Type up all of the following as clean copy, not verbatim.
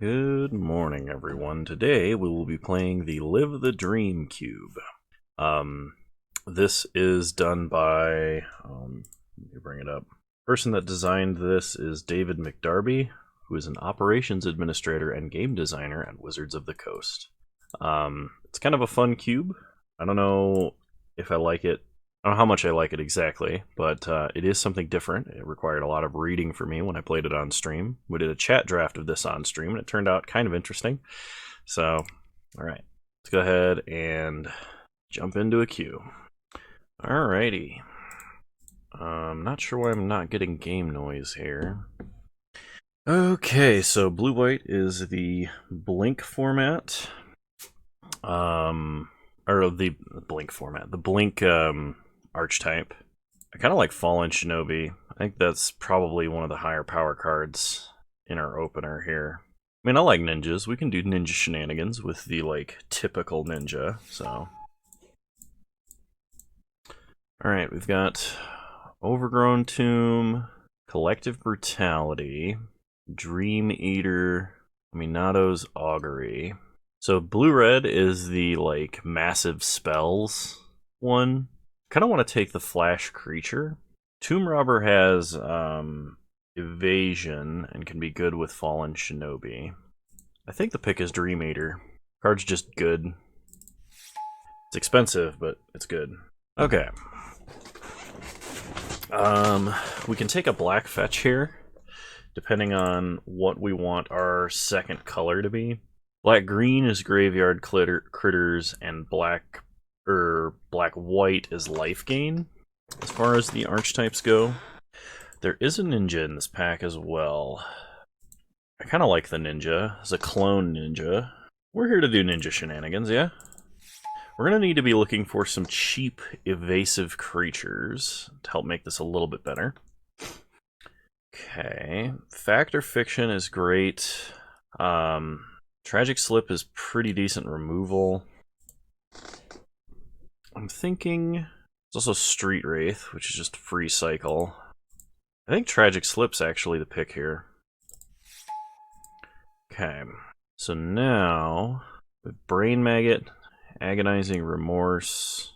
Good morning, everyone. Today we will be playing the Live the Dream Cube. This is done by, let me bring it up. The person that designed this is David McDarby, who is an operations administrator and game designer at Wizards of the Coast. It's kind of a fun cube. I don't know if I like it. I don't know how much I like it exactly, but it is something different. It required a lot of reading for me when I played it on stream. We did a chat draft of this on stream, and it turned out kind of interesting. So, all right, let's go ahead and jump into a queue. Alrighty. Not sure why I'm not getting game noise here. Okay, so blue-white is the blink format. Or the blink format. The blink, archetype. I kind of like Fallen Shinobi. I think that's probably one of the higher power cards in our opener here. I mean, I like ninjas. We can do ninja shenanigans with the, like, typical ninja, so. Alright, we've got Overgrown Tomb, Collective Brutality, Dream Eater, Minato's Augury. So blue-red is the, like, massive spells one. Kind of want to take the flash creature. Tomb Robber has evasion and can be good with Fallen Shinobi. I think the pick is Dream Eater. Card's just good. It's expensive, but it's good. Okay. We can take a black fetch here, depending on what we want our second color to be. Black-green is graveyard critters, and black-white is life gain. As far as the archetypes go, there is a ninja in this pack as well. I kind of like the ninja as a clone ninja. We're here to do ninja shenanigans, yeah? We're going to need to be looking for some cheap, evasive creatures to help make this a little bit better. Okay. Fact or fiction is great. Tragic Slip is pretty decent removal. I'm thinking there's also Street Wraith, which is just a free cycle. I think Tragic Slip's actually the pick here. Okay, so now with Brain Maggot, Agonizing Remorse,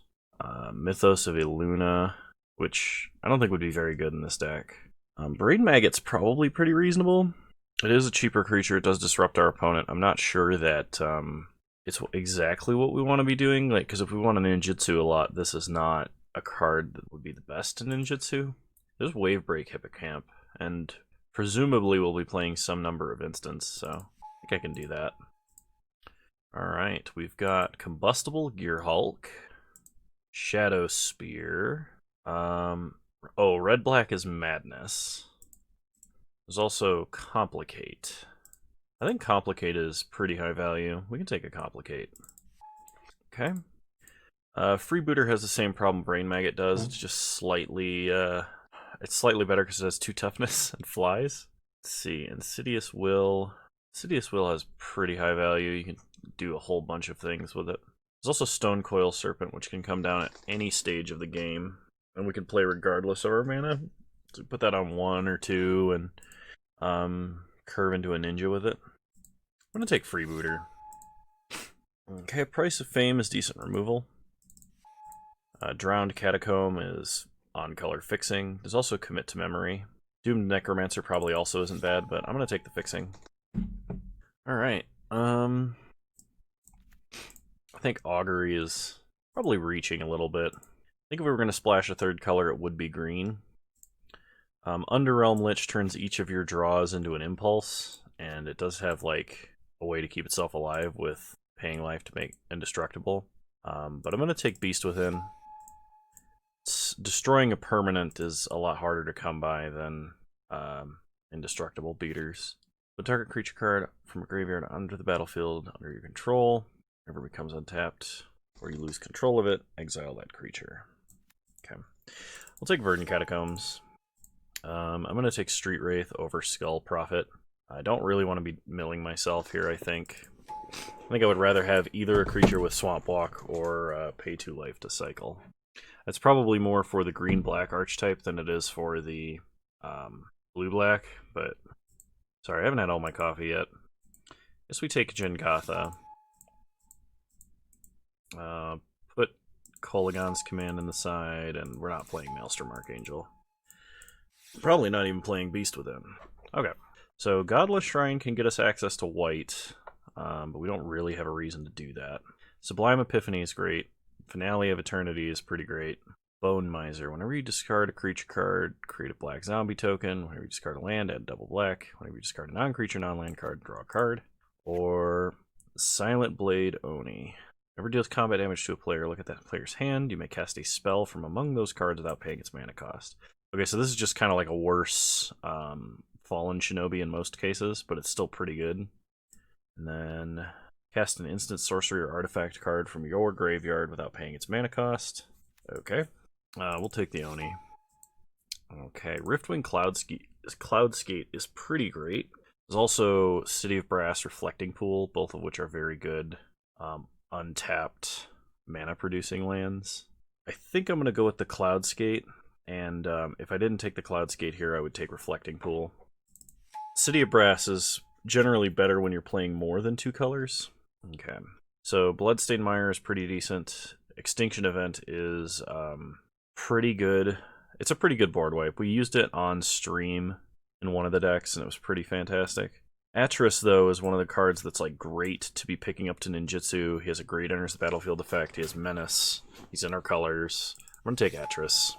Mythos of Eluna, which I don't think would be very good in this deck. Brain Maggot's probably pretty reasonable. It is a cheaper creature, it does disrupt our opponent. I'm not sure that it's exactly what we want to be doing, like, because if we want to ninjutsu a lot, this is not a card that would be the best in ninjutsu. There's Wave Break Hippocamp, and presumably we'll be playing some number of instants, so I think I can do that. Alright, we've got Combustible Gearhulk, Shadow Spear, red-black is Madness. There's also Complicate. I think Complicate is pretty high value. We can take a Complicate. Okay. Freebooter has the same problem Brain Maggot does. It's just slightly, it's slightly better because it has 2 toughness and flies. Let's see, Insidious Will. Insidious Will has pretty high value. You can do a whole bunch of things with it. There's also Stone Coil Serpent, which can come down at any stage of the game, and we can play regardless of our mana. So put that on 1 or 2 and curve into a ninja with it. I'm going to take Freebooter. Okay, Price of Fame is decent removal. Drowned Catacomb is on color fixing. There's also Commit to Memory. Doomed Necromancer probably also isn't bad, but I'm going to take the fixing. Alright, I think Augury is probably reaching a little bit. I think if we were going to splash a third color, it would be green. Underrealm Lich turns each of your draws into an impulse, and it does have, like, a way to keep itself alive with paying life to make indestructible. But I'm going to take Beast Within. Destroying a permanent is a lot harder to come by than indestructible beaters. The target creature card from a graveyard onto the battlefield under your control. Whenever it becomes untapped, or you lose control of it, exile that creature. Okay. We'll take Verdant Catacombs. I'm going to take Street Wraith over Skull Prophet. I don't really want to be milling myself here, I think. I think I would rather have either a creature with Swamp Walk or pay 2 life to cycle. That's probably more for the green-black archetype than it is for the blue-black, but sorry, I haven't had all my coffee yet. Guess we take Jengotha. Put Kolaghan's Command in the side, and we're not playing Maelstrom Archangel. Probably not even playing Beast with him. Okay, so Godless Shrine can get us access to white, but we don't really have a reason to do that. Sublime Epiphany is great. Finale of Eternity is pretty great. Bone Miser. Whenever you discard a creature card, create a black zombie token. Whenever you discard a land, add double black. Whenever you discard a non-creature, non-land card, draw a card. Or Silent Blade Oni. Whenever deals combat damage to a player, look at that player's hand. You may cast a spell from among those cards without paying its mana cost. Okay, so this is just kind of like a worse Fallen Shinobi in most cases, but it's still pretty good. And then cast an instant sorcery or artifact card from your graveyard without paying its mana cost. Okay. We'll take the Oni. Okay, Riftwing Cloudskate is pretty great. There's also City of Brass, Reflecting Pool, both of which are very good untapped mana-producing lands. I think I'm going to go with the Cloudskate, and if I didn't take the Cloudskate here, I would take Reflecting Pool. City of Brass is generally better when you're playing more than 2 colors. Okay, so Bloodstained Mire is pretty decent. Extinction Event is pretty good. It's a pretty good board wipe. We used it on stream in one of the decks, and it was pretty fantastic. Atris, though, is one of the cards that's like great to be picking up to Ninjutsu. He has a great enters the battlefield effect. He has Menace. He's in our colors. I'm gonna take Atris.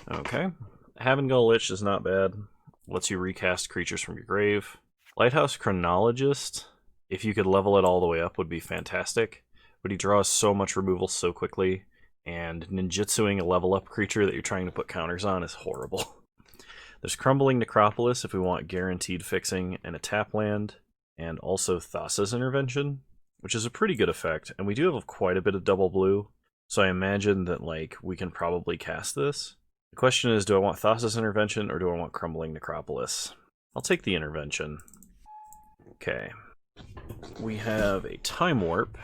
Okay. Havengull Lich is not bad. Lets you recast creatures from your grave. Lighthouse Chronologist, if you could level it all the way up, would be fantastic. But he draws so much removal so quickly, and ninjutsuing a level up creature that you're trying to put counters on is horrible. There's Crumbling Necropolis if we want guaranteed fixing and a tap land, and also Thassa's Intervention, which is a pretty good effect, and we do have quite a bit of double blue, so I imagine that like we can probably cast this. The question is, do I want Thassa's Intervention or do I want Crumbling Necropolis? I'll take the Intervention. Okay. We have a Time Warp.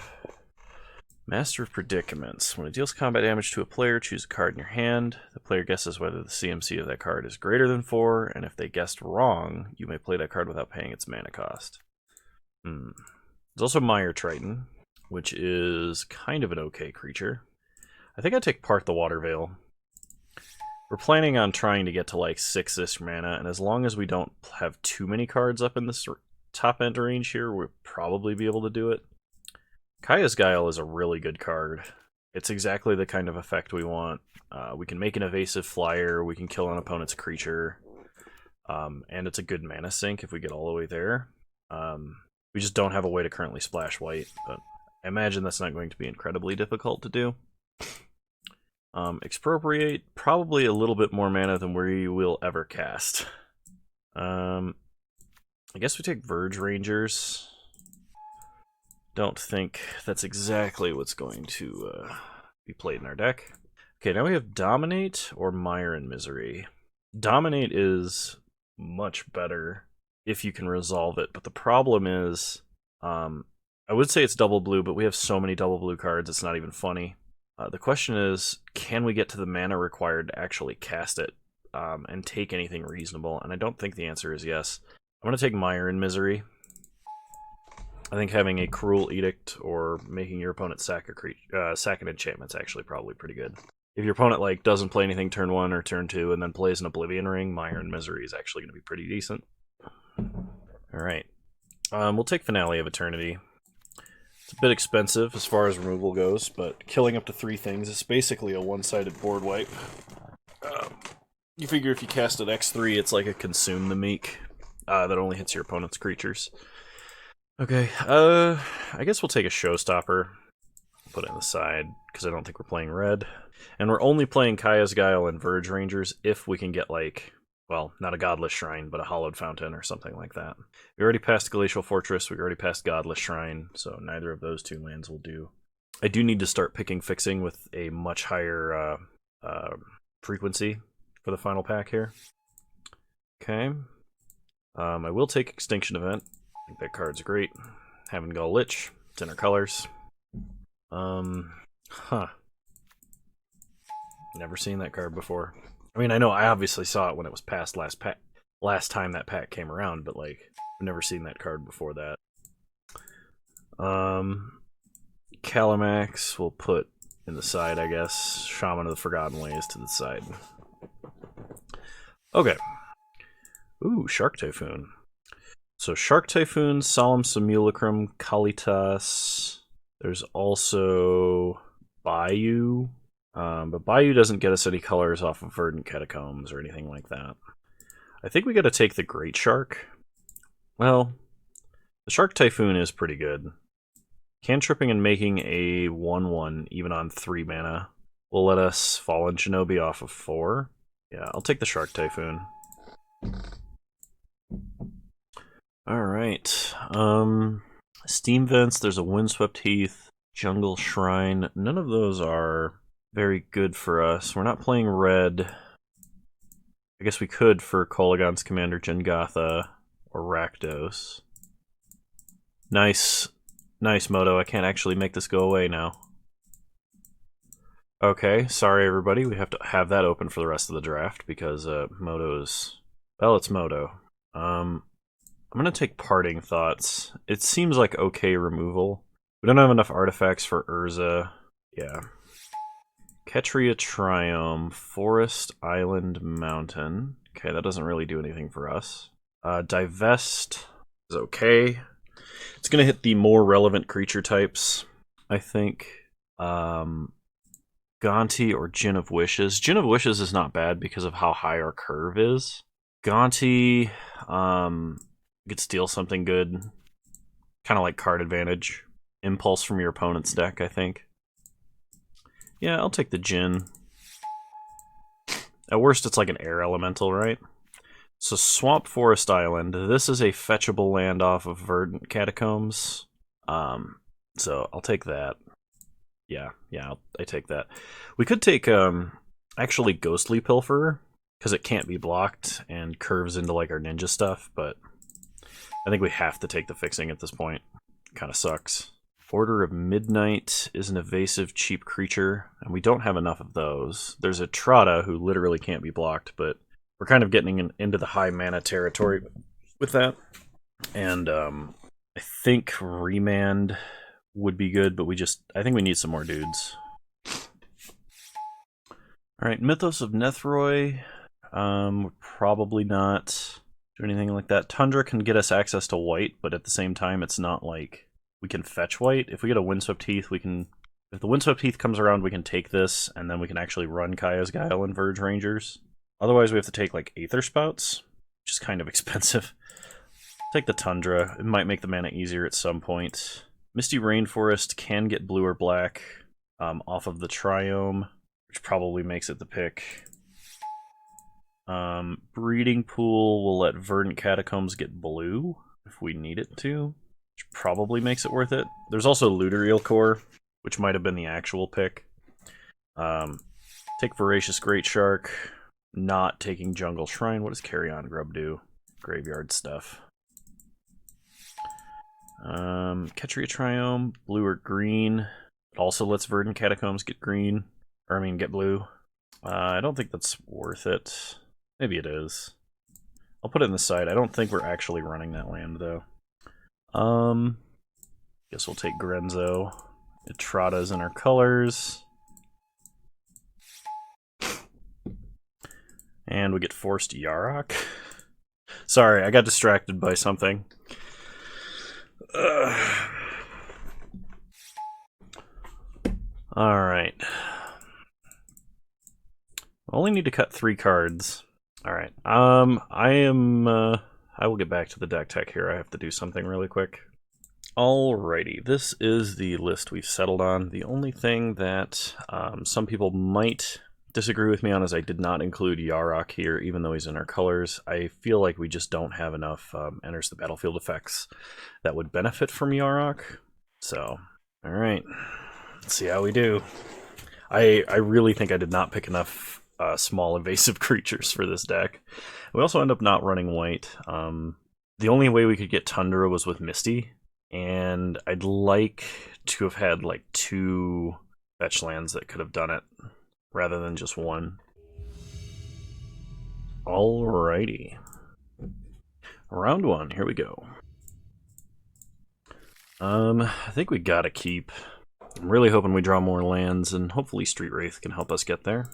Master of Predicaments. When it deals combat damage to a player, choose a card in your hand. The player guesses whether the CMC of that card is greater than 4, and if they guessed wrong, you may play that card without paying its mana cost. There's also Mire Triton, which is kind of an okay creature. I think I'd take Part the Water Veil. We're planning on trying to get to like 6-ish mana, and as long as we don't have too many cards up in this top end range here, we'll probably be able to do it. Kaya's Guile is a really good card. It's exactly the kind of effect we want. We can make an evasive flyer, we can kill an opponent's creature, and it's a good mana sink if we get all the way there. We just don't have a way to currently splash white, but I imagine that's not going to be incredibly difficult to do. Expropriate, probably a little bit more mana than we will ever cast. I guess we take Verge Rangers. Don't think that's exactly what's going to be played in our deck. Okay, now we have Dominate or Mire in Misery. Dominate is much better if you can resolve it, but the problem is, I would say it's double blue, but we have so many double blue cards, it's not even funny. The question is, can we get to the mana required to actually cast it and take anything reasonable? And I don't think the answer is yes. I'm going to take Mire in Misery. I think having a Cruel Edict or making your opponent sack an enchantment is actually probably pretty good. If your opponent like doesn't play anything turn 1 or turn 2 and then plays an Oblivion Ring, Mire in Misery is actually going to be pretty decent. Alright. We'll take Finale of Eternity. It's a bit expensive as far as removal goes, but killing up to 3 things is basically a one-sided board wipe. You figure if you cast at X3, it's like a Consume the Meek that only hits your opponent's creatures. Okay, I guess we'll take a Showstopper. Put it on the side, because I don't think we're playing red. And we're only playing Kaya's Guile and Verge Rangers if we can get, like, well, not a Godless Shrine, but a Hallowed Fountain or something like that. We already passed Glacial Fortress, we already passed Godless Shrine, so neither of those 2 lands will do. I do need to start picking Fixing with a much higher frequency for the final pack here. Okay. I will take Extinction Event. I think that card's great. Havengull Lich. It's in our colors. Never seen that card before. I mean, I know I obviously saw it when it was passed last pack. last time that pack came around, but like I've never seen that card before that. Calamax we'll put in the side, I guess. Shaman of the Forgotten Ways to the side. Okay. Ooh, Shark Typhoon. So Shark Typhoon, Solemn Simulacrum, Kalitas. There's also Bayou. But Bayou doesn't get us any colors off of Verdant Catacombs or anything like that. I think we gotta take the Great Shark. Well, the Shark Typhoon is pretty good. Cantripping and making a 1/1, even on 3 mana, will let us Fallen Shinobi off of 4. Yeah, I'll take the Shark Typhoon. Alright. Steam Vents, there's a Windswept Heath, Jungle Shrine. None of those are very good for us. We're not playing red. I guess we could for Kolaghan's Commander Jengatha or Rakdos. Nice. Nice, Moto. I can't actually make this go away now. Okay, sorry everybody. We have to have that open for the rest of the draft because Moto's... Well, it's Moto. I'm gonna take Parting Thoughts. It seems like okay removal. We don't have enough artifacts for Urza. Yeah. Ketria Triome, Forest, Island, Mountain. Okay, that doesn't really do anything for us. Divest is okay. It's going to hit the more relevant creature types, I think. Gonti or Gin of Wishes. Gin of Wishes is not bad because of how high our curve is. Gonti, you could steal something good. Kind of like card advantage. Impulse from your opponent's deck, I think. Yeah, I'll take the Jin. At worst, it's like an air elemental, right? So Swamp Forest Island. This is a fetchable land off of Verdant Catacombs. So I'll take that. Yeah, I take that. We could take, actually Ghostly Pilferer, because it can't be blocked and curves into like our ninja stuff, but I think we have to take the fixing at this point. Kind of sucks. Order of Midnight is an evasive, cheap creature, and we don't have enough of those. There's a Trotta who literally can't be blocked, but we're kind of getting into the high mana territory with that. And I think Remand would be good, but I think we need some more dudes. Alright, Mythos of Nethroi. Probably not do anything like that. Tundra can get us access to white, but at the same time, it's not like we can fetch white. If we get a Windswept Heath, we can... If the Windswept Heath comes around, we can take this, and then we can actually run Kaya's Guile and Verge Rangers. Otherwise, we have to take, like, Aether Spouts, which is kind of expensive. Take the Tundra. It might make the mana easier at some point. Misty Rainforest can get blue or black off of the Triome, which probably makes it the pick. Breeding Pool will let Verdant Catacombs get blue if we need it to. Which probably makes it worth it. There's also Luterial Core, which might have been the actual pick. Take Voracious Great Shark. Not taking Jungle Shrine. What does Carrion Grub do? Graveyard stuff. Ketria Triome, blue or green. It also lets Verdant Catacombs get green. Or, I mean, get blue. I don't think that's worth it. Maybe it is. I'll put it in the side. I don't think we're actually running that land, though. Guess we'll take Grenzo. Etrata's in our colors. And we get Forced Yarok. Sorry, I got distracted by something. Alright. I only need to cut 3 cards. Alright. I will get back to the deck tech here. I have to do something really quick. Alrighty, this is the list we've settled on. The only thing that some people might disagree with me on is I did not include Yarok here, even though he's in our colors. I feel like we just don't have enough enters the battlefield effects that would benefit from Yarok. So, alright, let's see how we do. I really think I did not pick enough small invasive creatures for this deck. We also end up not running white. The only way we could get Tundra was with Misty, and I'd like to have had like 2 fetch lands that could have done it, rather than just 1. Alrighty. Round one, here we go. I think we gotta keep. I'm really hoping we draw more lands, and hopefully Street Wraith can help us get there.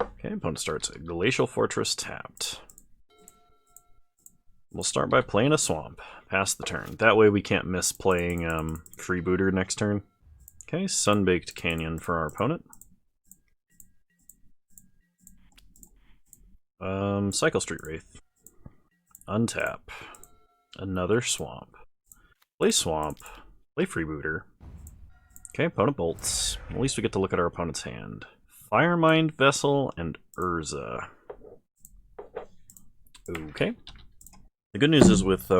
Okay, opponent starts a Glacial Fortress tapped. We'll start by playing a swamp. Pass the turn. That way we can't miss playing Freebooter next turn. Okay, Sunbaked Canyon for our opponent. Cycle Street Wraith. Untap. Another swamp. Play swamp. Play Freebooter. Okay, opponent bolts. At least we get to look at our opponent's hand. Firemind Vessel and Urza. Okay. The good news is with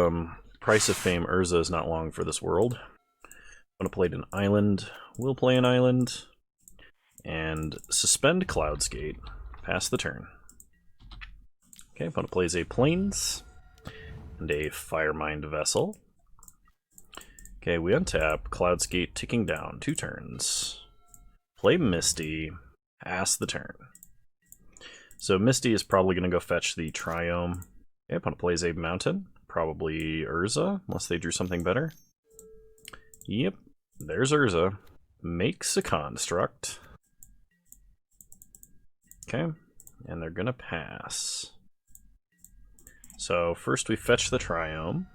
Price of Fame, Urza is not long for this world. Opponent played an island. We'll play an island. And Suspend Cloudsgate. Pass the turn. Okay, opponent plays a Plains and a Firemind Vessel. Okay, we untap, Cloudsgate ticking down, 2 turns. Play Misty, pass the turn. So Misty is probably going to go fetch the Triome. Okay, opponent plays a Mountain, probably Urza, unless they drew something better. Yep, there's Urza. Makes a Construct. Okay, and they're going to pass. So first we fetch the Triome,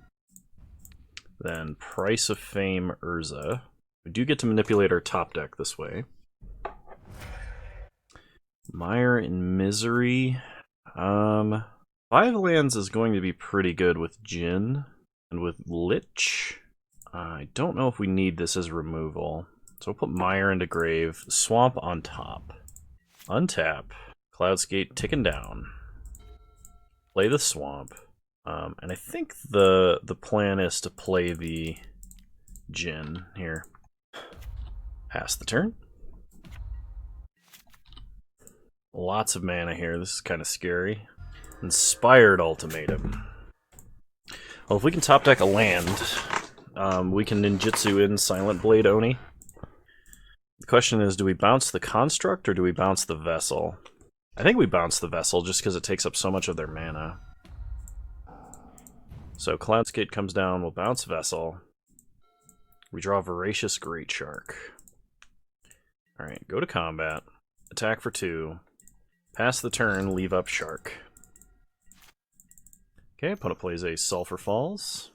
then Price of Fame Urza. We do get to manipulate our top deck this way. Mire in Misery. 5 lands is going to be pretty good with Jin and with Lich. I don't know if we need this as removal. So we'll put Mire into grave, Swamp on top. Untap, Cloudsgate ticking down. Play the swamp, and I think the plan is to play the Jin here. Pass the turn. Lots of mana here. This is kind of scary. Inspired Ultimatum. Well, if we can top deck a land, we can ninjutsu in Silent Blade Oni. The question is, do we bounce the Construct or do we bounce the Vessel? I think we bounce the Vessel just because it takes up so much of their mana. So Cloudsgate comes down, we'll bounce Vessel. We draw Voracious Great Shark. Alright, go to combat. Attack for 2. Pass the turn, leave up Shark. Okay, opponent plays a Sulphur Falls.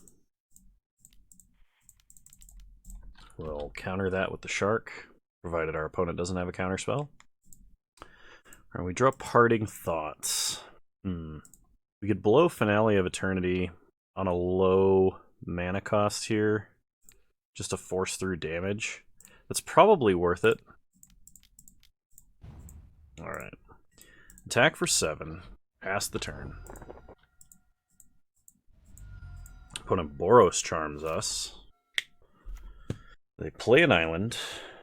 We'll counter that with the Shark, provided our opponent doesn't have a counter spell. We draw Parting Thoughts. We could blow Finale of Eternity on a low mana cost here, just to force through damage. That's probably worth it. Alright. Attack for 7. Pass the turn. Opponent Boros charms us. They play an island.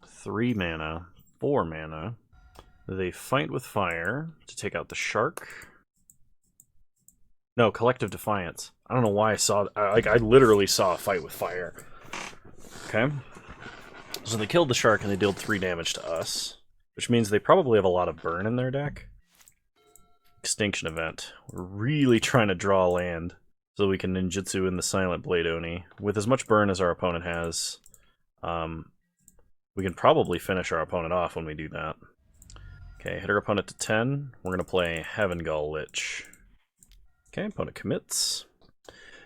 3 mana, 4 mana. They fight with fire to take out the Shark. No, Collective Defiance. I don't know why I saw... I literally saw a fight with fire. Okay. So they killed the Shark and they dealt 3 damage to us. Which means they probably have a lot of burn in their deck. Extinction Event. We're really trying to draw land so we can ninjutsu in the Silent Blade Oni. With as much burn as our opponent has, we can probably finish our opponent off when we do that. Okay, hit our opponent to 10. We're going to play Heavengull Lich. Okay, opponent commits.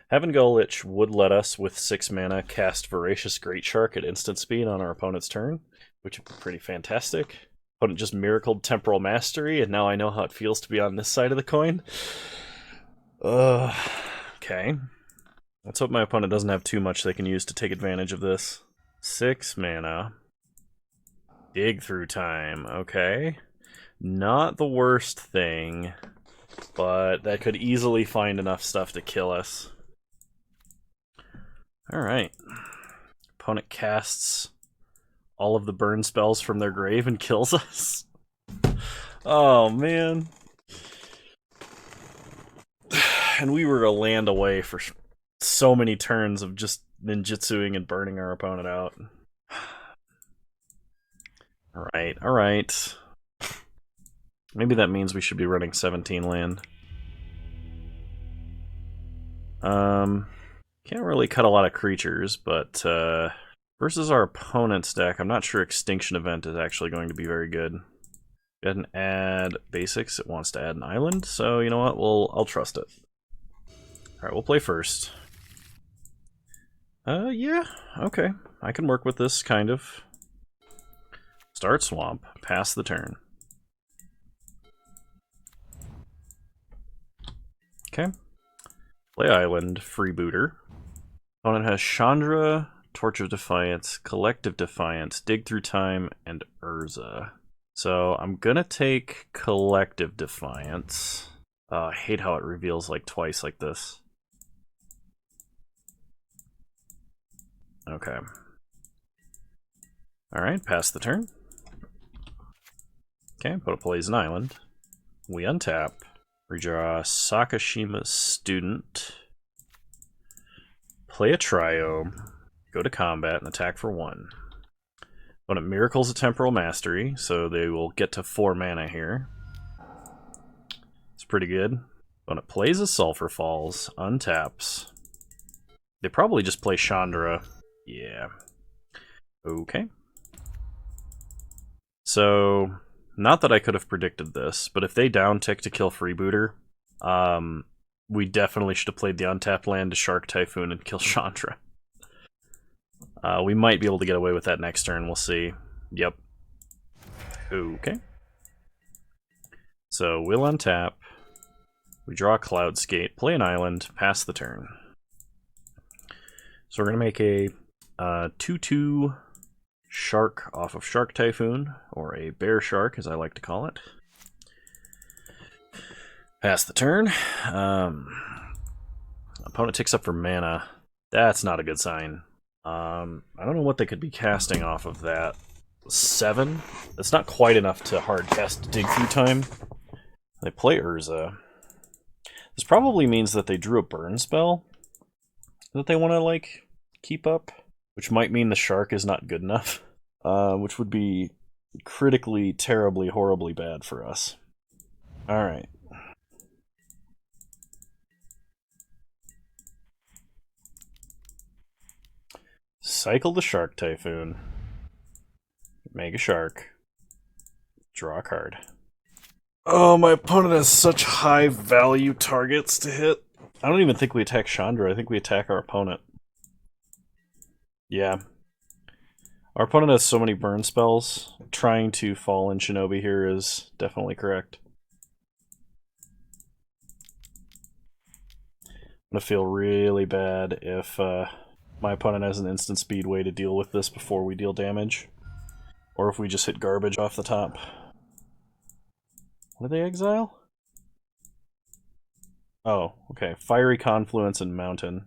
Heavengull Lich would let us, with 6 mana, cast Voracious Great Shark at instant speed on our opponent's turn, which would be pretty fantastic. Opponent just miracled Temporal Mastery, and now I know how it feels to be on this side of the coin. Okay. Let's hope my opponent doesn't have too much they can use to take advantage of this. 6 mana. Dig Through Time, okay. Not the worst thing, but that could easily find enough stuff to kill us. Alright. Opponent casts all of the burn spells from their grave and kills us. Oh, man. And we were a land away for so many turns of just ninjutsuing and burning our opponent out. Alright, alright. Maybe that means we should be running 17 land. Can't really cut a lot of creatures, but versus our opponent's deck, I'm not sure Extinction Event is actually going to be very good. Go ahead and add basics. It wants to add an island, so you know what? I'll trust it. Alright, we'll play first. Yeah, okay. I can work with this, kind of. Start Swamp, pass the turn. Okay. Play Island, Freebooter. Opponent has Chandra, Torch of Defiance, Collective Defiance, Dig Through Time, and Urza. So I'm gonna take Collective Defiance. I hate how it reveals like twice like this. Okay. Alright, pass the turn. Okay, put a plays an island. We untap. Redraw Sakashima's Student. Play a Triome. Go to combat and attack for 1. When it miracles a Temporal Mastery, so they will get to 4 mana here. It's pretty good. When it plays a Sulphur Falls, untaps. They probably just play Chandra. Yeah. Okay. So, not that I could have predicted this, but if they downtick to kill Freebooter, we definitely should have played the untapped land to Shark Typhoon and kill Chandra. We might be able to get away with that next turn, we'll see. Yep. Okay. So, we'll untap. We draw a Cloudskate, play an island, pass the turn. So we're going to make a 2/2 Shark off of Shark Typhoon, or a Bear Shark as I like to call it. Pass the turn. Opponent takes up for mana. That's not a good sign. I don't know what they could be casting off of that. 7? That's not quite enough to hard cast Dig Through Time. They play Urza. This probably means that they drew a burn spell that they want to, like, keep up, which might mean the shark is not good enough, which would be critically, terribly, horribly bad for us. Alright. Cycle the Shark Typhoon. Make a shark. Draw a card. Oh, my opponent has such high value targets to hit. I don't even think we attack Chandra, I think we attack our opponent. Yeah. Our opponent has so many burn spells. Trying to fall in Shinobi here is definitely correct. I'm gonna feel really bad if my opponent has an instant speed way to deal with this before we deal damage. Or if we just hit garbage off the top. What did they exile? Oh, okay. Fiery Confluence and Mountain.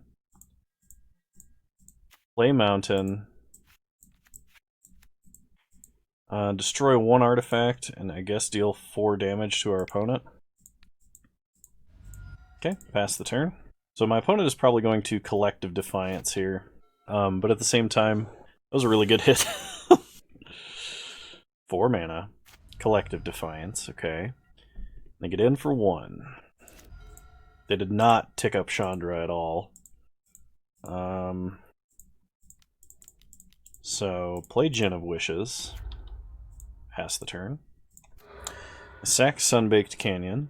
Play Mountain. Destroy 1 artifact, and I guess deal 4 damage to our opponent. Okay, pass the turn. So my opponent is probably going to Collective Defiance here. But at the same time, that was a really good hit. 4 mana. Collective Defiance, okay. They get in for 1. They did not tick up Chandra at all. So, play Gin of Wishes. Pass the turn. Sack Sunbaked Canyon.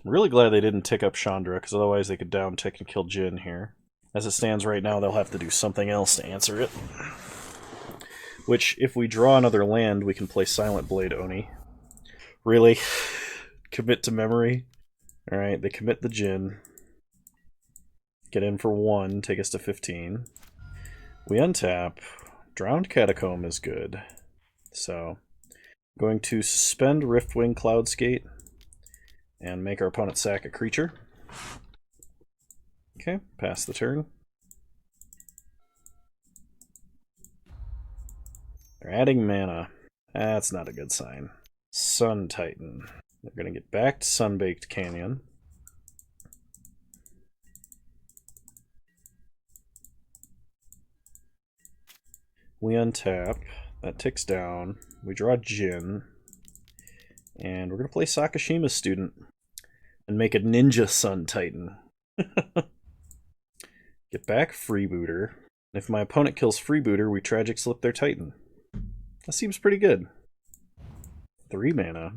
I'm really glad they didn't tick up Chandra, because otherwise they could down tick and kill Jin here. As it stands right now, they'll have to do something else to answer it. Which, if we draw another land, we can play Silent Blade Oni. Really? Commit to memory? Alright, they commit the Jin. Get in for 1, take us to 15. We untap. Drowned Catacomb is good. So, I'm going to suspend Riftwing Cloudskate and make our opponent sack a creature. Okay, pass the turn. They're adding mana. That's not a good sign. Sun Titan. They're going to get back to Sunbaked Canyon. We untap. That ticks down. We draw Jin. And we're going to play Sakashima's Student and make a Ninja Sun Titan. Get back Freebooter. If my opponent kills Freebooter, we Tragic Slip their Titan. That seems pretty good. 3 mana.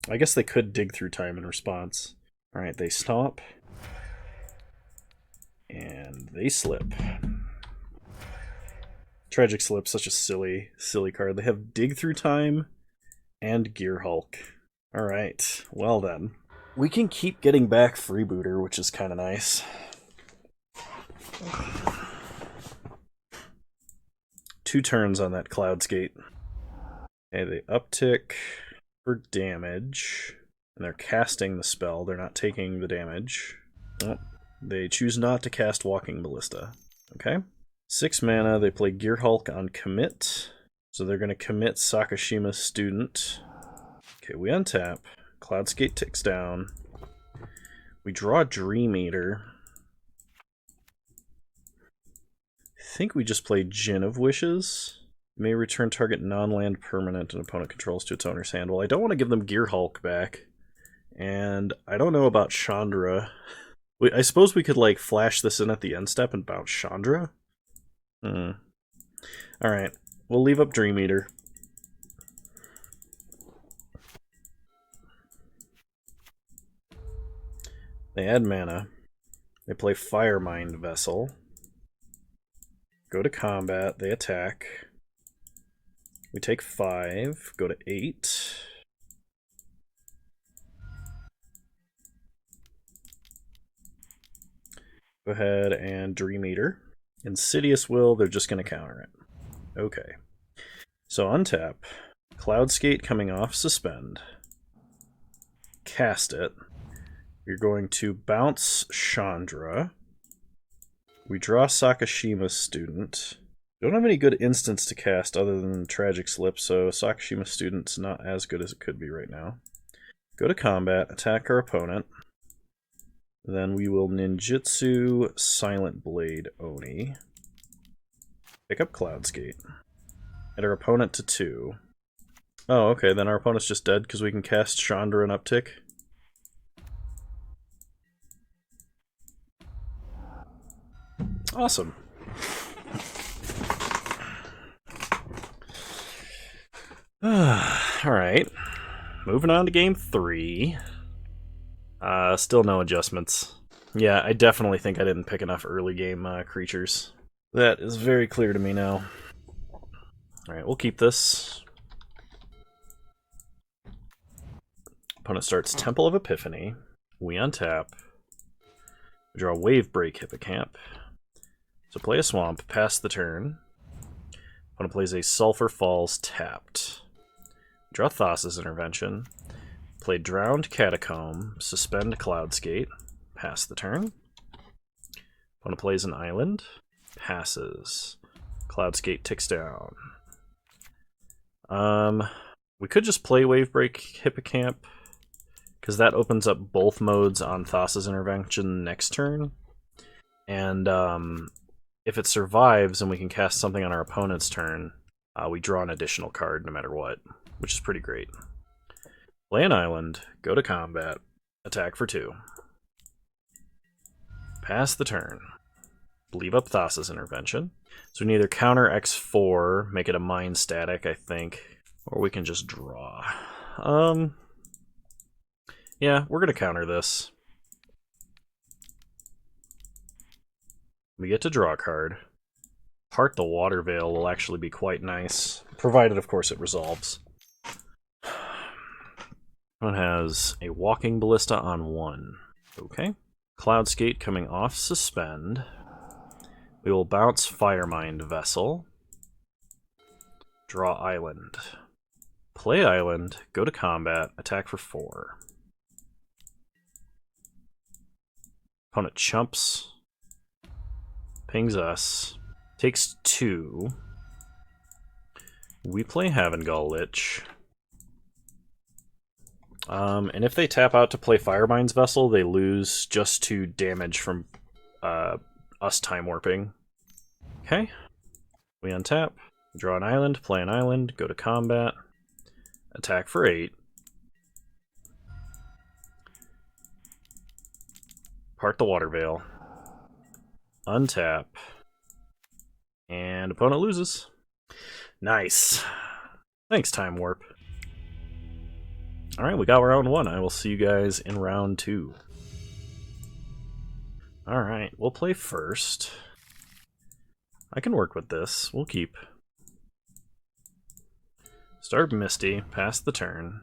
I guess they could Dig Through Time in response. Alright, they stomp. And they slip. Tragic Slip, such a silly card. They have Dig Through Time and Gear Hulk. Alright, well then. We can keep getting back Freebooter, which is kind of nice. 2 turns on that Cloudskate. Okay, they uptick for damage. And they're casting the spell, they're not taking the damage. Oh, they choose not to cast Walking Ballista. Okay. 6 mana, they play Gear Hulk on commit. So they're going to commit Sakashima Student. Okay, we untap. Cloudskate ticks down. We draw Dream Eater. I think we just play Djinn of Wishes. May return target non-land permanent an opponent controls to its owner's hand. Well, I don't want to give them Gear Hulk back. And I don't know about Chandra. I suppose we could, like, flash this in at the end step and bounce Chandra? Alright, we'll leave up Dream Eater. They add mana. They play Firemind Vessel. Go to combat, they attack. We take 5, go to 8. Go ahead and Dream Eater. Insidious Will, they're just going to counter it. Okay. So untap. Cloudskate coming off suspend. Cast it. You're going to bounce Chandra. We draw Sakashima Student. Don't have any good instants to cast other than Tragic Slip, so Sakashima Student's not as good as it could be right now. Go to combat, attack our opponent. Then we will Ninjutsu Silent Blade Oni. Pick up Cloudskate. Add our opponent to 2. Oh, okay, then our opponent's just dead because we can cast Chandra and uptick. Awesome. Alright. Moving on to game 3. Still no adjustments. Yeah, I definitely think I didn't pick enough early game creatures. That is very clear to me now. Alright, we'll keep this. Opponent starts Temple of Epiphany. We untap. We draw Wave Break Hippocamp. So play a swamp, pass the turn. Opponent plays a Sulphur Falls tapped. Draw Thassa's Intervention. Play Drowned Catacomb, suspend Cloudskate, pass the turn. Opponent plays an island, passes. Cloudskate ticks down. We could just play Wavebreak Hippocamp, because that opens up both modes on Thassa's Intervention next turn. And if it survives and we can cast something on our opponent's turn, we draw an additional card no matter what, which is pretty great. Play an island, go to combat, attack for 2. Pass the turn. Leave up Thassa's Intervention. So we can either counter X4, make it a Mind Static, I think, or we can just draw. Yeah, we're going to counter this. We get to draw a card. Heart the Water Veil will actually be quite nice, provided, of course, it resolves. One has a Walking Ballista on 1. Okay. Cloudskate coming off suspend. We will bounce Firemind Vessel. Draw Island. Play Island, go to combat, attack for 4. Opponent chumps. Pings us. Takes 2. We play Havengull Lich. And if they tap out to play Firemind's Vessel, they lose just 2 damage from us time warping. Okay. We untap, draw an island, play an island, go to combat, attack for 8. Part the Water Veil. untap, and opponent loses. Nice. Thanks, Time Warp. Alright, we got round 1. I will see you guys in round 2. Alright, we'll play first. I can work with this. We'll keep. Start Misty, pass the turn.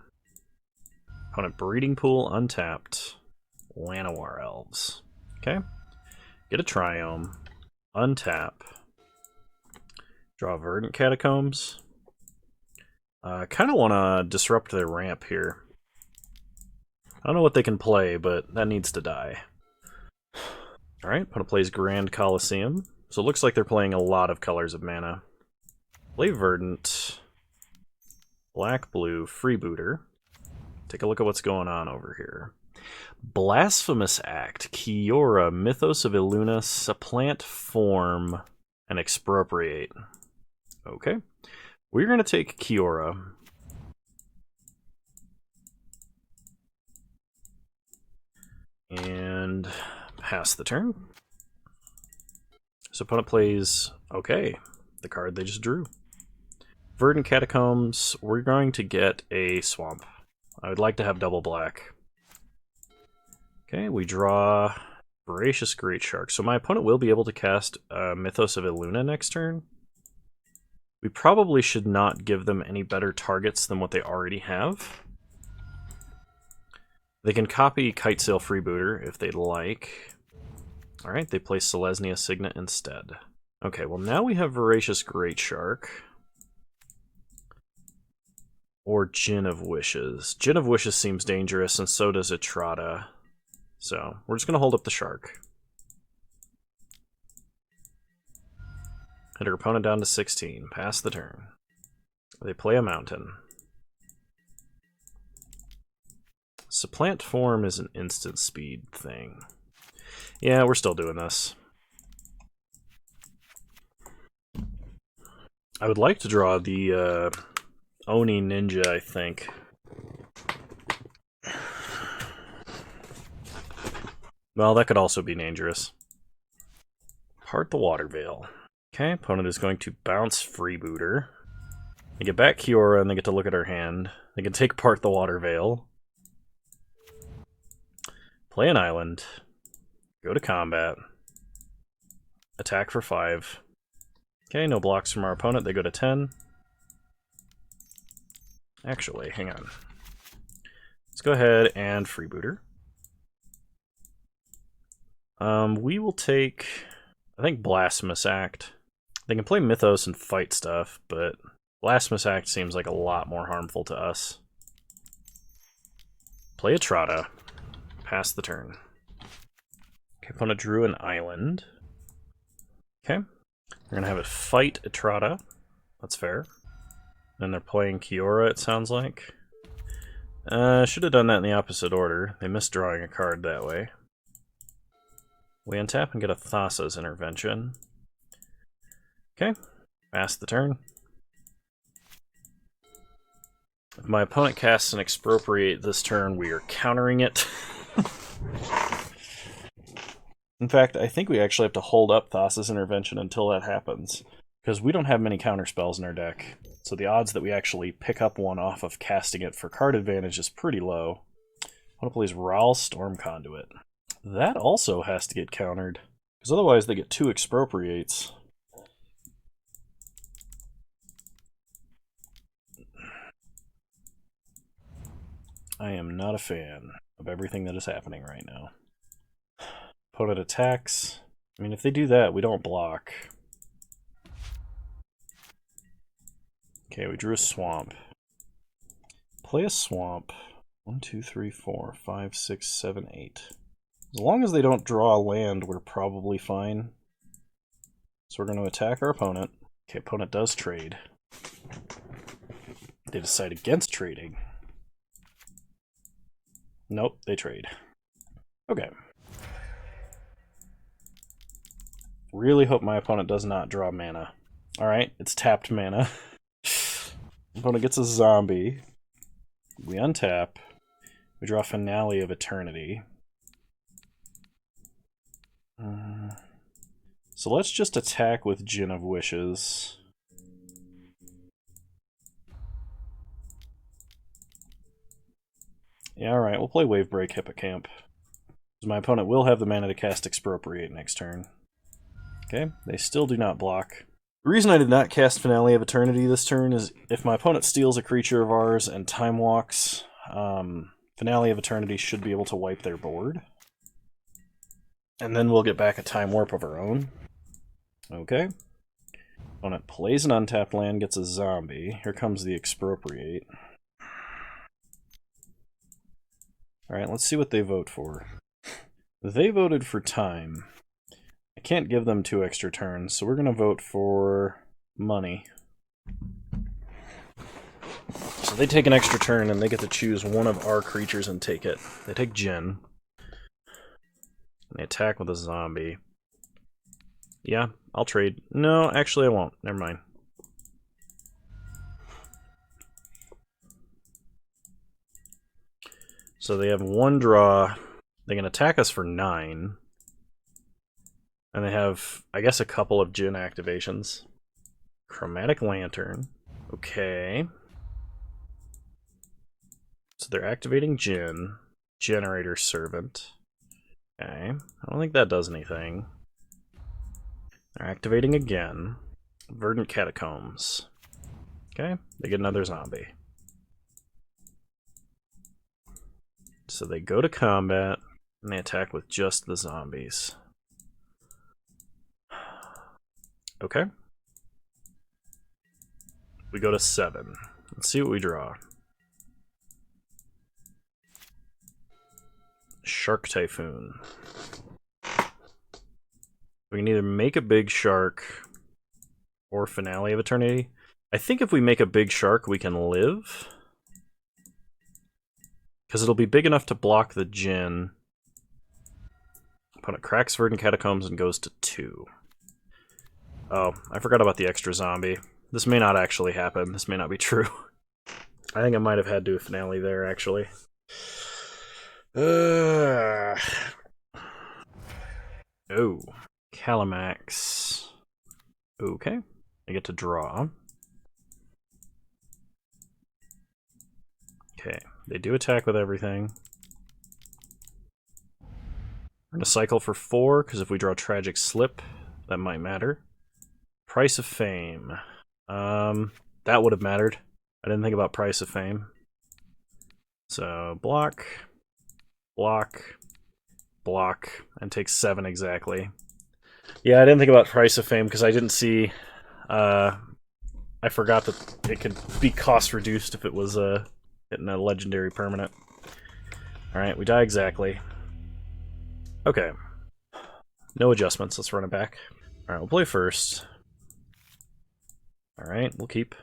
Opponent Breeding Pool, untapped. Llanowar Elves. Okay. Get a Triome. Untap. Draw Verdant Catacombs. Kind of want to disrupt their ramp here. I don't know what they can play, but that needs to die. Alright, opponent plays Grand Colosseum. So it looks like they're playing a lot of colors of mana. Play Verdant. Black-blue, Freebooter. Take a look at what's going on over here. Blasphemous Act, Kiora, Mythos of Illuna, Supplant Form, and Expropriate. Okay. We're going to take Kiora. And pass the turn. So opponent plays, okay, the card they just drew. Verdant Catacombs, we're going to get a Swamp. I would like to have double black. Okay, we draw Voracious Great Shark. So my opponent will be able to cast Mythos of Illuna next turn. We probably should not give them any better targets than what they already have. They can copy Kitesail Freebooter if they'd like. Alright, they play Selesnya Signet instead. Okay, well now we have Voracious Great Shark. Or Gin of Wishes. Gin of Wishes seems dangerous, and so does Etrata. So, we're just going to hold up the shark. Hit our opponent down to 16. Pass the turn. They play a mountain. Supplant Form is an instant speed thing. Yeah, we're still doing this. I would like to draw the Oni Ninja, I think. Well, that could also be dangerous. Part the Water Veil. Okay, opponent is going to bounce Freebooter. They get back Kiora and they get to look at her hand. They can take apart the Water Veil. Play an island. Go to combat. Attack for 5. Okay, no blocks from our opponent. They go to 10. Actually, hang on. Let's go ahead and Freebooter. We will take, I think, Blasphemous Act. They can play Mythos and fight stuff, but Blasphemous Act seems like a lot more harmful to us. Play Etrata. Pass the turn. Okay, opponent drew an island. Okay. We're going to have it fight Etrata. That's fair. And they're playing Kiora, it sounds like. Should have done that in the opposite order. They missed drawing a card that way. We untap and get a Thassa's Intervention. Okay. Pass the turn. If my opponent casts an Expropriate this turn, we are countering it. In fact, I think we actually have to hold up Thassa's Intervention until that happens, because we don't have many counter spells in our deck. So the odds that we actually pick up one off of casting it for card advantage is pretty low. Opponent plays Rahl Storm Conduit. That also has to get countered, because otherwise they get 2 Expropriates. I am not a fan of everything that is happening right now. Opponent attacks. I mean, if they do that, we don't block. Okay, we drew a swamp. Play a swamp. 1, 2, 3, 4, 5, 6, 7, 8. As long as they don't draw a land, we're probably fine. So we're going to attack our opponent. Okay, opponent does trade. They decide against trading. Nope, they trade. Okay. Really hope my opponent does not draw mana. Alright, it's tapped mana. Opponent gets a zombie. We untap. We draw Finale of Eternity. So let's just attack with Djinn of Wishes. Yeah, alright, we'll play Wavebreak Hippocamp. Because my opponent will have the mana to cast Expropriate next turn. Okay, they still do not block. The reason I did not cast Finale of Eternity this turn is if my opponent steals a creature of ours and Time Walks, Finale of Eternity should be able to wipe their board. And then we'll get back a Time Warp of our own. Okay. Opponent plays an untapped land, gets a zombie. Here comes the Expropriate. Alright, let's see what they vote for. They voted for time. I can't give them 2 extra turns, so we're going to vote for money. So they take an extra turn and they get to choose one of our creatures and take it. They take Djinn. And they attack with a zombie. Yeah, I'll trade. No, actually I won't. Never mind. So they have 1 draw. They can attack us for 9. And they have, I guess, a couple of Djinn activations. Chromatic Lantern. Okay. So they're activating Djinn. Generator Servant. Okay. I don't think that does anything. They're activating again. Verdant Catacombs. Okay. They get another zombie. So they go to combat, and they attack with just the zombies. Okay. We go to 7. Let's see what we draw. Shark Typhoon. We can either make a big shark or Finale of Eternity. I think if we make a big shark, we can live. Because it'll be big enough to block the Djinn. Opponent cracks Verdant Catacombs and goes to 2. Oh, I forgot about the extra zombie. This may not actually happen. This may not be true. I think I might have had to do a finale there, actually. Oh. Calamax. Okay. I get to draw. Okay. They do attack with everything. We're going to cycle for 4, because if we draw Tragic Slip, that might matter. Price of Fame. That would have mattered. I didn't think about Price of Fame. So, block, block, block, and take 7 exactly. Yeah, I didn't think about Price of Fame because I didn't see... I forgot that it could be cost reduced if it was hitting a legendary permanent. Alright, we die exactly. Okay. No adjustments, let's run it back. Alright, we'll play first. Alright, we'll keep.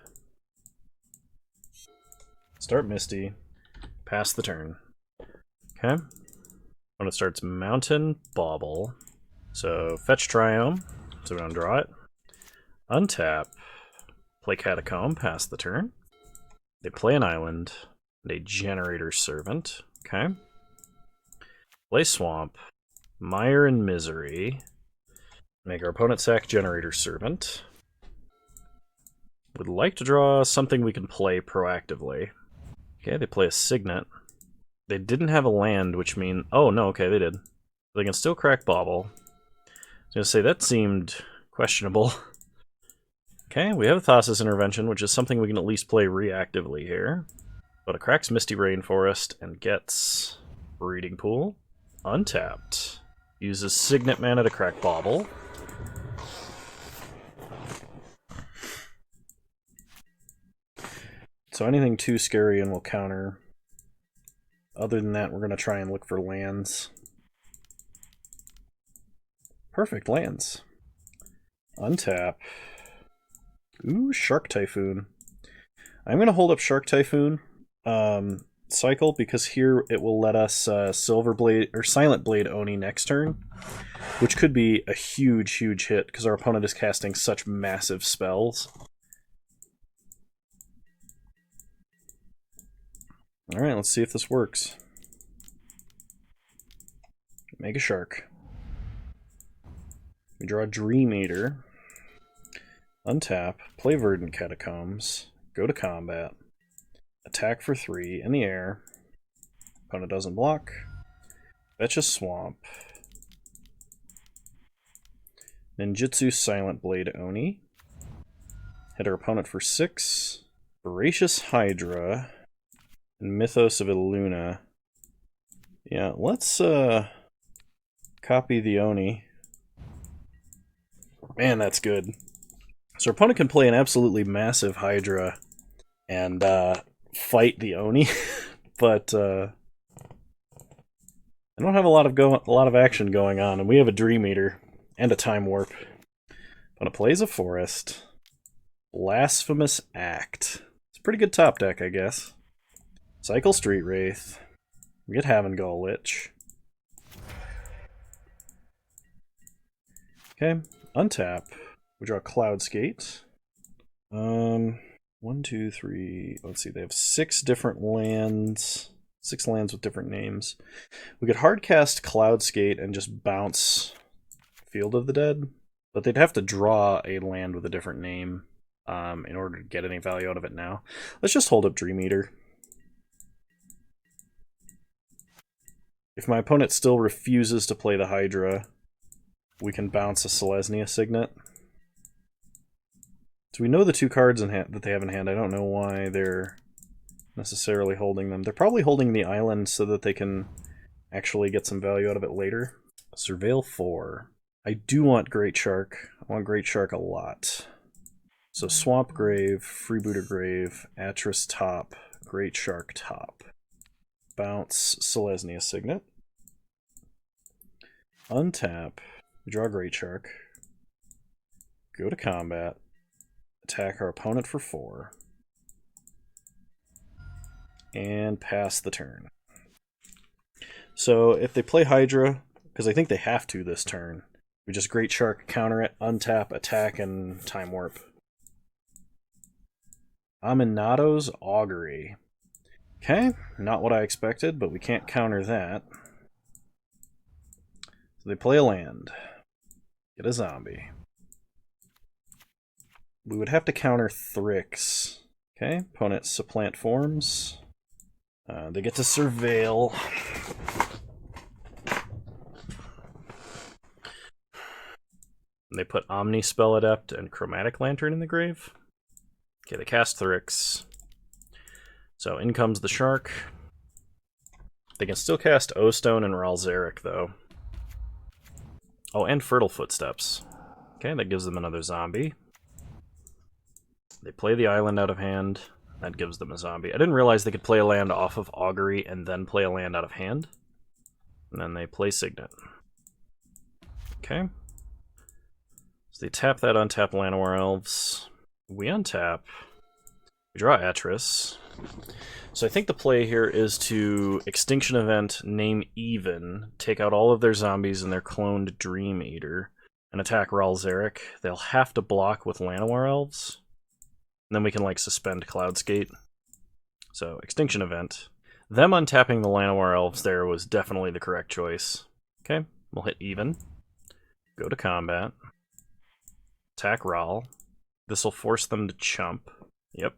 Start Misty. Pass the turn. Okay. When it starts Mountain Bauble. So fetch Triome. So we don't draw it. Untap. Play Catacomb. Pass the turn. They play an island. And a Generator Servant. Okay. Play Swamp. Mire and Misery. Make our opponent sack Generator Servant. Would like to draw something we can play proactively. Okay, they play a Signet. They didn't have a land, which means... Oh, no, okay, they did. They can still crack Bauble. I was going to say, that seemed questionable. Okay, we have a Thassa's Intervention, which is something we can at least play reactively here. But it cracks Misty Rainforest and gets Breeding Pool. Untapped. Uses Signet mana to crack Bauble. So anything too scary and we'll counter. Other than that, we're going to try and look for lands. Perfect, lands. Untap. Ooh, Shark Typhoon. I'm going to hold up Shark Typhoon cycle because here it will let us Silver Blade or Silent Blade Oni next turn, which could be a huge, huge hit because our opponent is casting such massive spells. Alright, let's see if this works. Make a shark. We draw Dream Eater. Untap, play Verdant Catacombs, go to combat, attack for 3 in the air. Opponent doesn't block. Fetch a swamp. Ninjutsu Silent Blade Oni. Hit our opponent for 6. Voracious Hydra. And Mythos of Illuna. Yeah, let's copy the Oni. Man, that's good. So our opponent can play an absolutely massive Hydra and fight the Oni, but I don't have a lot of action going on, and we have a Dream Eater and a Time Warp. Opponent plays a Forest. Blasphemous Act. It's a pretty good top deck, I guess. Cycle Street Wraith. We get Havengall Lich. Okay, untap. We draw Cloud Skate. 1, 2, 3. Let's see, they have 6 different lands. 6 lands with different names. We could hardcast Cloud Skate and just bounce Field of the Dead, but they'd have to draw a land with a different name in order to get any value out of it now. Let's just hold up Dream Eater. If my opponent still refuses to play the Hydra, we can bounce a Selesnya Signet. So we know the 2 cards in hand that they have in hand. I don't know why they're necessarily holding them. They're probably holding the island so that they can actually get some value out of it later. Surveil 4. I do want Great Shark. I want Great Shark a lot. So Swamp Grave, Freebooter Grave, Atris top, Great Shark top. Bounce Selesnya Signet. Untap. We draw Great Shark. Go to combat. Attack our opponent for 4. And pass the turn. So if they play Hydra, because I think they have to this turn, we just Great Shark, counter it, untap, attack, and Time Warp. Aminado's Augury. Okay, not what I expected, but we can't counter that. So they play a land. Get a zombie. We would have to counter Thrix. Okay, opponent supplant forms. They get to surveil. And they put Omnispell Adept and Chromatic Lantern in the grave. Okay, they cast Thrix. So in comes the Shark. They can still cast O-Stone and Ralzeric, though. Oh, and Fertile Footsteps. Okay, that gives them another zombie. They play the island out of hand. That gives them a zombie. I didn't realize they could play a land off of Augury and then play a land out of hand. And then they play Signet. Okay. So they tap that, untap Llanowar Elves. We untap. We draw Atris. So I think the play here is to Extinction Event, name Even, take out all of their zombies and their cloned Dream Eater, and attack Ralzeric. They'll have to block with Llanowar Elves. And then we can, like, suspend Cloudskate. So, Extinction Event. Them untapping the Llanowar Elves there was definitely the correct choice. Okay, we'll hit Even. Go to combat. Attack Ral. This will force them to chump. Yep.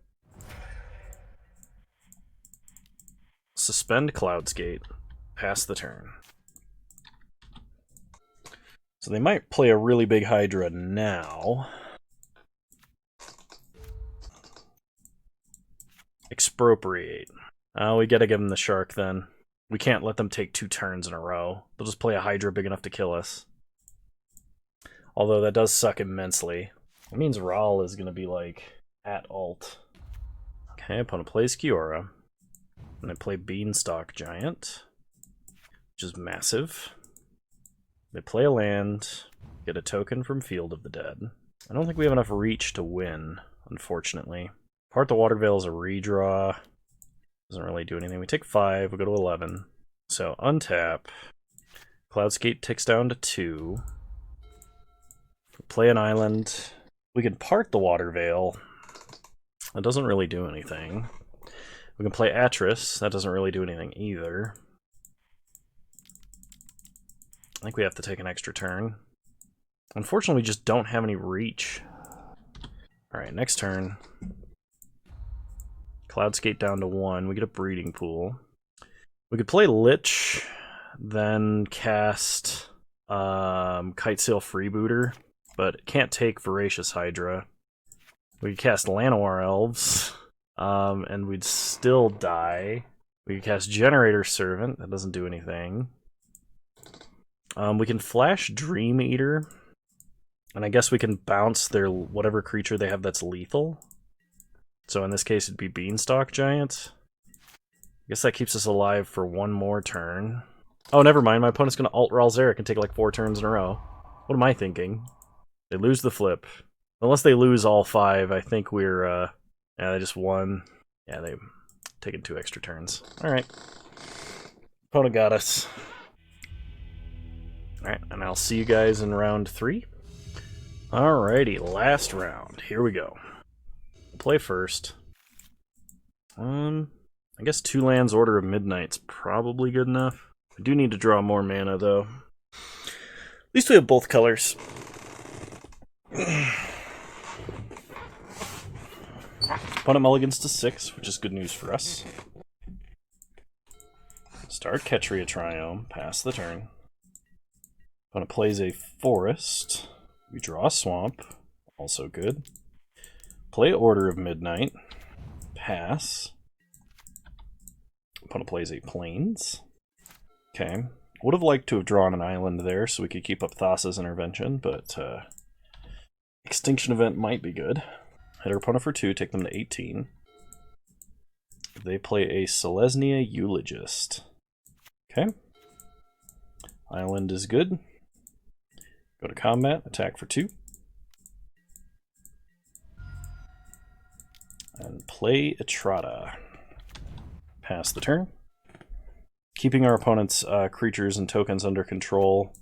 Suspend Cloudskate. Pass the turn. So they might play a really big Hydra now. Expropriate. We gotta give them the Shark then. We can't let them take 2 turns in a row. They'll just play a Hydra big enough to kill us. Although that does suck immensely. It means Ral is gonna be like at alt. Okay, opponent plays Kiora. And they play Beanstalk Giant, which is massive. They play a land, get a token from Field of the Dead. I don't think we have enough reach to win, unfortunately. Part the Water Veil is a redraw. Doesn't really do anything. We take 5, we go to 11. So untap. Cloudskate ticks down to 2. Play an island. We can part the Water Veil. That doesn't really do anything. We can play Atris. That doesn't really do anything either. I think we have to take an extra turn. Unfortunately, we just don't have any reach. Alright, next turn. Cloudskate down to 1. We get a breeding pool. We could play Lich, then cast Kitesail Freebooter, but can't take Voracious Hydra. We could cast Llanowar Elves, and we'd still die. We could cast Generator Servant, that doesn't do anything. We can flash Dream Eater, and I guess we can bounce their whatever creature they have that's lethal. So in this case it'd be Beanstalk Giant. I guess that keeps us alive for one more turn. Oh, never mind, my opponent's gonna Alt Ralzeric and take like 4 turns in a row. What am I thinking? They lose the flip. Unless they lose all 5, I think we're, yeah, they just won. Yeah, they've taken 2 extra turns. Alright. Opponent got us. Alright, and I'll see you guys in round 3. Alrighty, last round. Here we go. We'll play first. I guess 2 lands, Order of Midnight's probably good enough. I do need to draw more mana, though. At least we have both colors. Opponent mulligans to 6, which is good news for us. Start Ketria Triome, pass the turn. Opponent plays a Forest. We draw a Swamp, also good. Play Order of Midnight, pass. Opponent plays a Plains. Okay. Would have liked to have drawn an island there so we could keep up Thassa's Intervention, but Extinction Event might be good. Hit our opponent for 2, take them to 18. They play a Selesnya Eulogist. Okay. Island is good. Go to combat, attack for 2. And play Etrata. Pass the turn. Keeping our opponent's creatures and tokens under control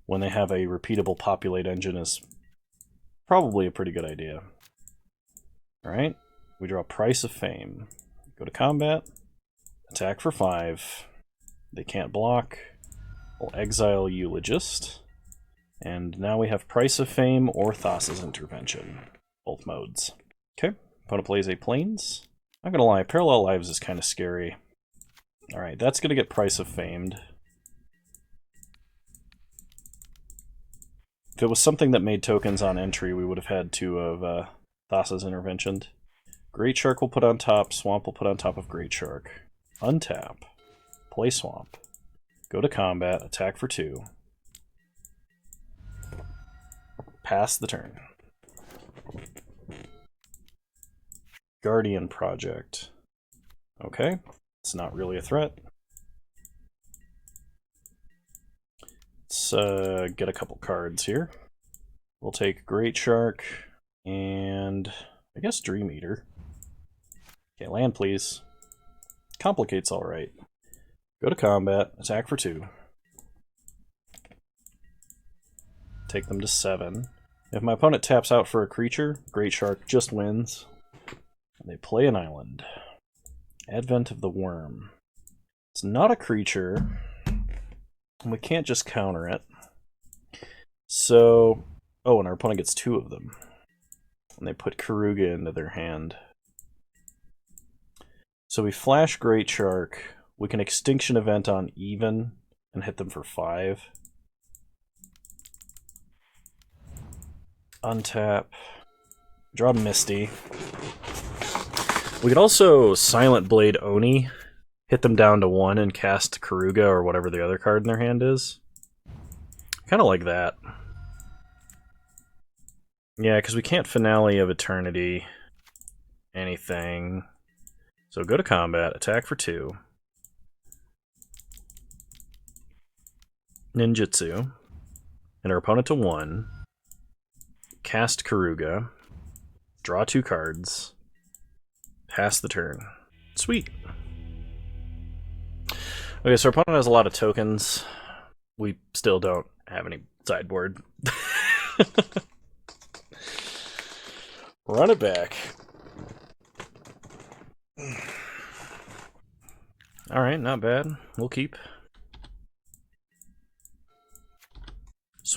when they have a repeatable populate engine is probably a pretty good idea. Alright, we draw Price of Fame. Go to combat, attack for 5. They can't block. We'll exile Eulogist. And now we have Price of Fame or Thassa's Intervention. Both modes. Okay, opponent plays a Plains. Not gonna lie, Parallel Lives is kind of scary. Alright, that's gonna get Price of Famed. If it was something that made tokens on entry, we would have had to have Thassa's Intervention. Great Shark will put on top, Swamp will put on top of Great Shark. Untap. Play Swamp. Go to combat, attack for 2. Pass the turn. Guardian Project. Okay, it's not really a threat. Let's get a couple cards here. We'll take Great Shark and I guess Dream Eater. Okay, land please. Complicates alright. Go to combat, attack for 2. Take them to 7. If my opponent taps out for a creature, Great Shark just wins. They play an island. Advent of the Worm. It's not a creature. We can't just counter it. So... oh, and our opponent gets 2 of them. And they put Karuga into their hand. So we flash Great Shark. We can Extinction Event on even and hit them for 5. Untap. Draw Misty. We could also Silent Blade Oni, hit them down to 1 and cast Karuga or whatever the other card in their hand is. Kind of like that. Yeah, because we can't Finale of Eternity anything. So go to combat, attack for 2. Ninjutsu. And our opponent to 1. Cast Karuga. Draw 2 cards. Pass the turn. Sweet. Okay, so our opponent has a lot of tokens. We still don't have any sideboard. Run it back. Alright, not bad. We'll keep.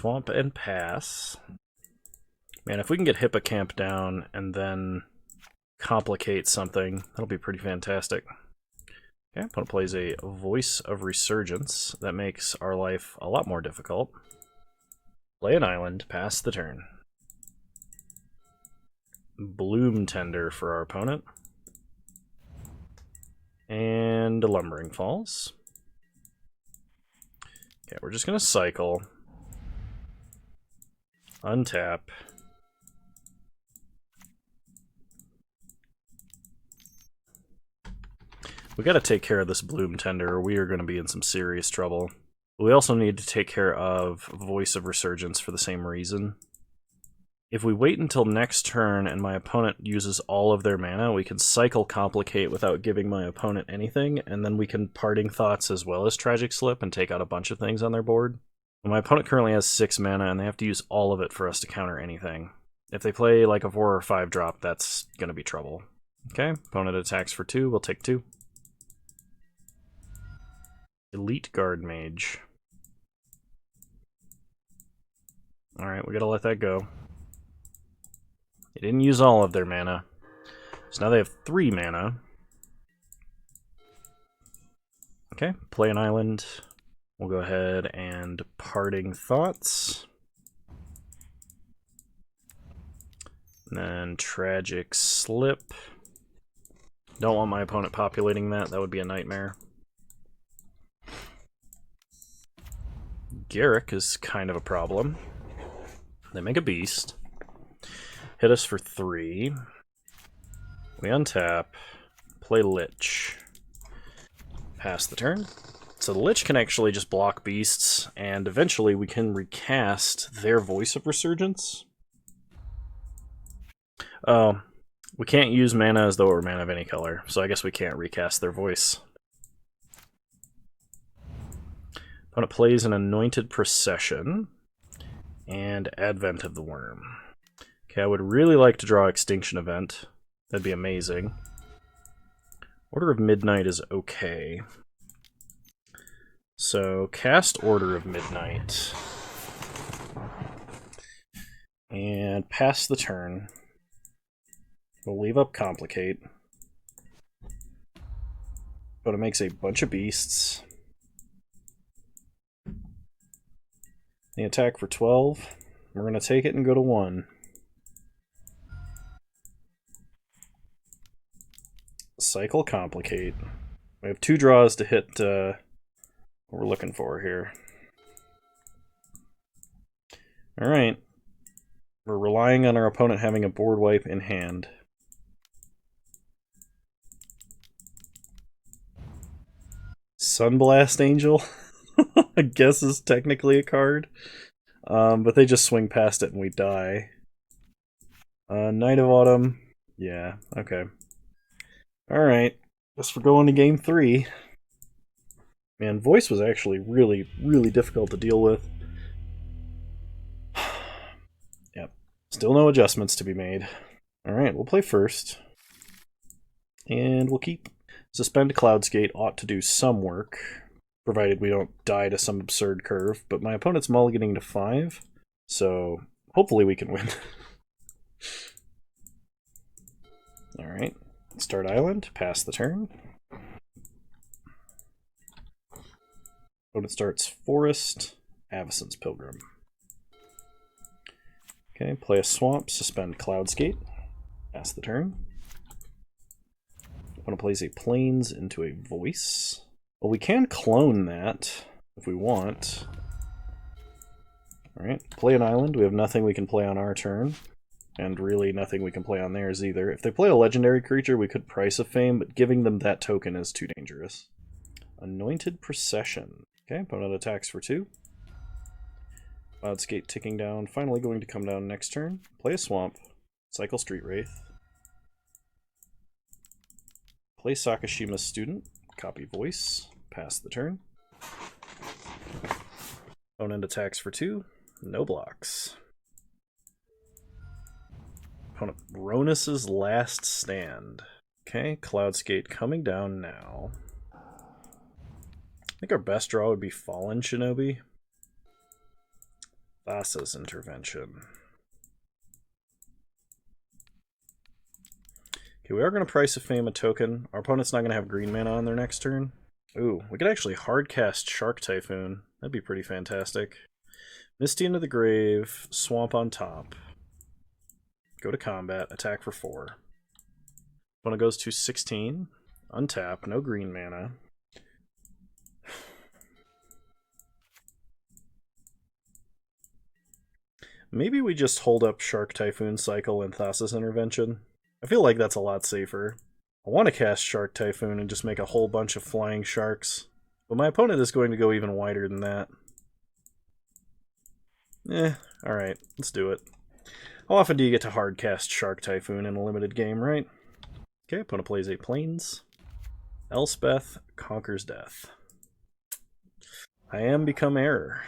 swamp and pass. Man, if we can get Hippocamp down and then complicate something, that'll be pretty fantastic. Okay, opponent plays a Voice of Resurgence. That makes our life a lot more difficult. Play an island, pass the turn. Bloom Tender for our opponent. And a Lumbering Falls. Okay, we're just going to cycle. Untap. We got to take care of this Bloom Tender, or we are going to be in some serious trouble. We also need to take care of Voice of Resurgence for the same reason. If we wait until next turn and my opponent uses all of their mana, we can cycle Complicate without giving my opponent anything, and then we can Parting Thoughts as well as Tragic Slip and take out a bunch of things on their board. My opponent currently has 6 mana, and they have to use all of it for us to counter anything. If they play like a 4 or 5 drop, that's going to be trouble. Okay, opponent attacks for 2, we'll take 2. Elite Guard Mage. Alright, we gotta let that go. They didn't use all of their mana. So now they have 3 mana. Okay, play an island. We'll go ahead and Parting Thoughts. And then Tragic Slip. Don't want my opponent populating that, that would be a nightmare. Garrick is kind of a problem. They make a beast. Hit us for 3. We untap. Play Lich. Pass the turn. So the Lich can actually just block beasts, and eventually we can recast their Voice of Resurgence. Oh, we can't use mana as though it were mana of any color, so I guess we can't recast their voice. Opponent plays an Anointed Procession and Advent of the Worm. Okay, I would really like to draw Extinction Event. That'd be amazing. Order of Midnight is okay. So, cast Order of Midnight. And pass the turn. We'll leave up Complicate. But it makes a bunch of beasts. They attack for 12. We're going to take it and go to 1. Cycle Complicate. We have 2 draws to hit what we're looking for here. Alright. We're relying on our opponent having a board wipe in hand. Sunblast Angel, I guess, is technically a card. But they just swing past it and we die. Night of Autumn. Yeah, okay. Alright. Guess we're going to game 3. Man, voice was actually really, really difficult to deal with. Yep. Still no adjustments to be made. Alright, we'll play first. And we'll keep. Suspend Cloudskate ought to do some work, provided we don't die to some absurd curve, but my opponent's mulliganing to 5, so hopefully we can win. Alright, start island, pass the turn. Opponent starts Forest, Avacyn's Pilgrim. Okay, play a swamp, suspend Cloudskate, pass the turn. Opponent plays a Plains into a Voice. Well, we can clone that if we want. Alright, play an island. We have nothing we can play on our turn. And really nothing we can play on theirs either. If they play a legendary creature, we could Price of Fame, but giving them that token is too dangerous. Anointed Procession. Okay, opponent attacks for 2. Cloudskate ticking down, finally going to come down next turn. Play a swamp. Cycle Street Wraith. Play Sakashima's Student. Copy Voice. Pass the turn. Opponent attacks for 2. No blocks. Opponent Ronus's Last Stand. Okay, Cloudskate coming down now. I think our best draw would be Fallen Shinobi. Vasa's intervention. Okay, we are going to Price of Fame a token. Our opponent's not going to have green mana on their next turn. Ooh, we could actually hardcast Shark Typhoon. That'd be pretty fantastic. Misty into the grave, Swamp on top. Go to combat, attack for 4. Opponent goes to 16. Untap, no green mana. Maybe we just hold up Shark Typhoon Cycle and Thassa's Intervention. I feel like that's a lot safer. I want to cast Shark Typhoon and just make a whole bunch of flying sharks, but my opponent is going to go even wider than that. Alright, let's do it. How often do you get to hardcast Shark Typhoon in a limited game, right? Okay, opponent plays 8 planes. Elspeth conquers death. I am become error.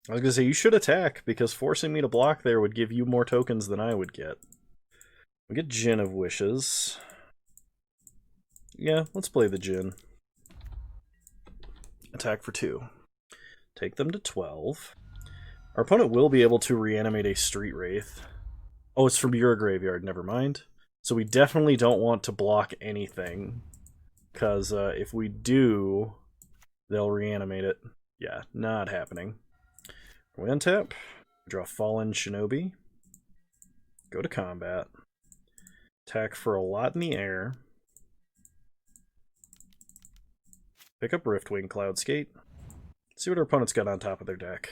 I was going to say, you should attack, because forcing me to block there would give you more tokens than I would get. We get Djinn of Wishes. Yeah, let's play the Djinn. Attack for 2. Take them to 12. Our opponent will be able to reanimate a Street Wraith. Oh, it's from your graveyard, never mind. So we definitely don't want to block anything, because if we do, they'll reanimate it. Yeah, not happening. We untap, draw Fallen Shinobi, go to combat, attack for a lot in the air, pick up Riftwing Cloudskate, see what our opponent's got on top of their deck.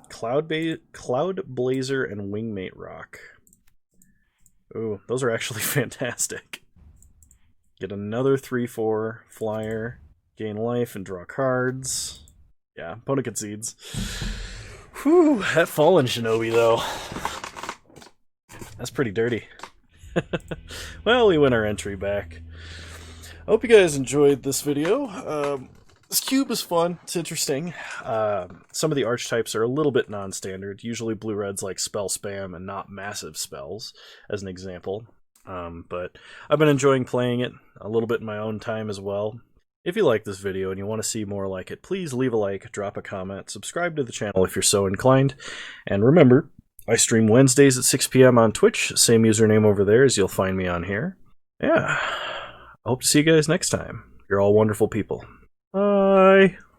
Cloud Blazer and Wingmate Rock. Ooh, those are actually fantastic. Get another 3/4 flyer, gain life and draw cards. Yeah, opponent concedes. Whew, that Fallen Shinobi, though. That's pretty dirty. Well, we win our entry back. I hope you guys enjoyed this video. This cube is fun. It's interesting. Some of the archetypes are a little bit non-standard. Usually blue-red's like spell spam and not massive spells, as an example. But I've been enjoying playing it a little bit in my own time as well. If you like this video and you want to see more like it, please leave a like, drop a comment, subscribe to the channel if you're so inclined, and remember, I stream Wednesdays at 6 p.m. on Twitch, same username over there as you'll find me on here. Yeah, I hope to see you guys next time. You're all wonderful people. Bye!